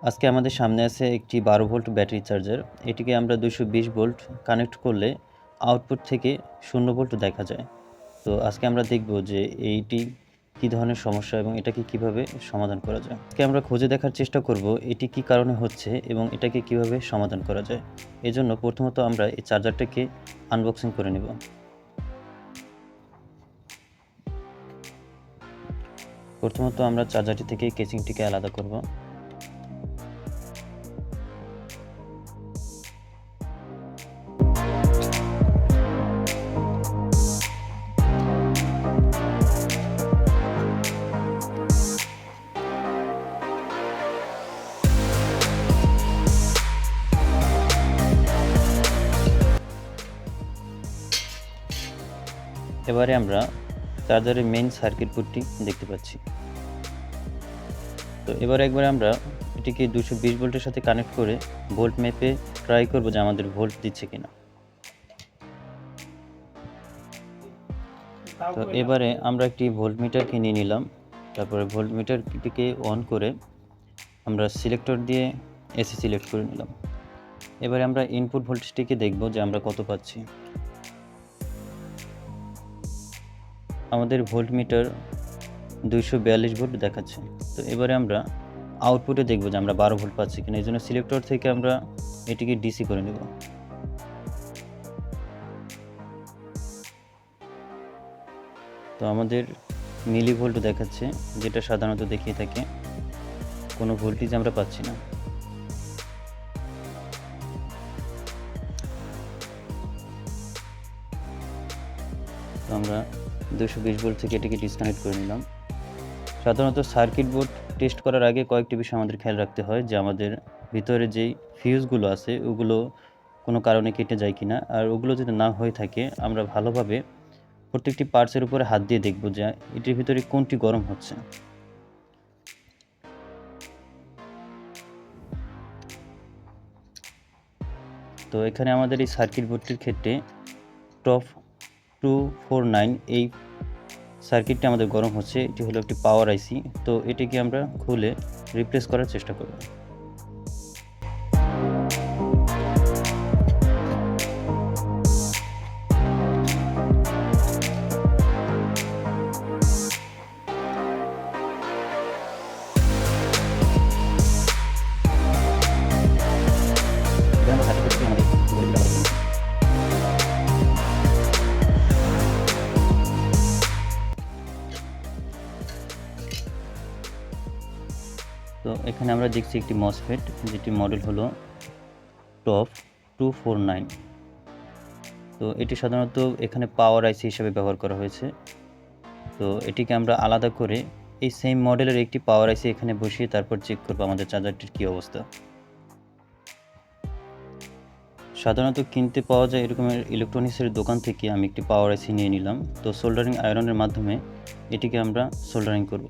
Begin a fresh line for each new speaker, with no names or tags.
আজকে আমাদের সামনে আছে একটি 12 ভোল্ট ব্যাটারি চার্জার। এটিকে আমরা 220 ভোল্ট কানেক্ট করলে আউটপুট থেকে 0 ভোল্ট দেখা যায়। তো আজকে আমরা দেখব যে এইটি কী ধরনের সমস্যা এবং এটাকে কিভাবে সমাধান করা যায়। আজকে আমরা খুঁজে দেখার চেষ্টা করব এটি কী কারণে হচ্ছে এবং এটাকে কিভাবে সমাধান করা যায়। এজন্য প্রথমত আমরা এই চার্জারটাকে আনবক্সিং করে নেব। প্রথমত আমরা চার্জারটি থেকে কেসিংটিকে আলাদা করব। এবারে আমরা চার্জারের মেইন সার্কিট বোর্ডটি দেখতে পাচ্ছি। তো এবার একবার আমরা এটিকে 220 ভোল্টের সাথে কানেক্ট করে ভোল্ট মেপে ট্রাই করব যে আমাদের ভোল্ট দিচ্ছে কিনা। তো এবারে আমরা একটি ভোল্টমিটারকে নিয়ে নিলাম। তারপরে ভোল্টমিটারটিকে অন করে আমরা সিলেক্টর দিয়ে এসি সিলেক্ট করে নিলাম। এবারে আমরা ইনপুট ভোল্টেজটিকে দেখব যে আমরা কত পাচ্ছি। আমাদের ভোল্টমিটার 242 ভোল্ট দেখাচ্ছে। তো এবারে আমরা আউটপুটে দেখব যে আমরা 12 ভোল্ট পাচ্ছি কিনা। এই জন্য সিলেক্টর থেকে আমরা এটিকে ডিসি করে নেব। তো আমাদের মিলি ভোল্ট দেখাচ্ছে, যেটা সাধারণত দেখিয়ে থাকে। কোনো ভোল্টেজ আমরা পাচ্ছি না। তো আমরা 220 ভোল্ট থেকে এটিকে ডিসকানেক্ট করে নিলাম। সাধারণত সার্কিট বোর্ড টেস্ট করার আগে কয়েকটি বিষয় আমাদের খেয়াল রাখতে হয় যে আমাদের ভিতরে যেই ফিউজগুলো আছে ওগুলো কোনো কারণে কেটে যায় কিনা। আর ওগুলো যদি না হয়ে থাকে আমরা ভালোভাবে প্রত্যেকটি পার্টসের উপরে হাত দিয়ে দেখব যে এটির ভিতরে কোনটি গরম হচ্ছে। তো এখানে আমাদের এই সার্কিট বোর্ডটির ক্ষেত্রে টপ 249 এই সার্কিটটি আমাদের গরম হচ্ছে। এটি হলো একটি পাওয়ার আইসি। তো এটিকে আমরা খুলে রিপ্লেস করার চেষ্টা করব। তো এখানে আমরা দেখছি একটি মসফেট, যেটি মডেল হলো টপ 249। তো এটি সাধারণত এখানে পাওয়ার আইসি হিসেবে ব্যবহার করা হয়েছে। তো এটিকে আমরা আলাদা করে এই সেম মডেলের একটি পাওয়ার আইসি এখানে বসিয়ে তারপর চেক করব আমাদের চার্জারটির কী অবস্থা। সাধারণত কিনতে পাওয়া যায় এরকমের ইলেকট্রনিক্সের দোকান থেকে আমি একটি পাওয়ার আইসি নিয়ে নিলাম। তো সোল্ডারিং আয়রনের মাধ্যমে এটিকে আমরা সোল্ডারিং করব।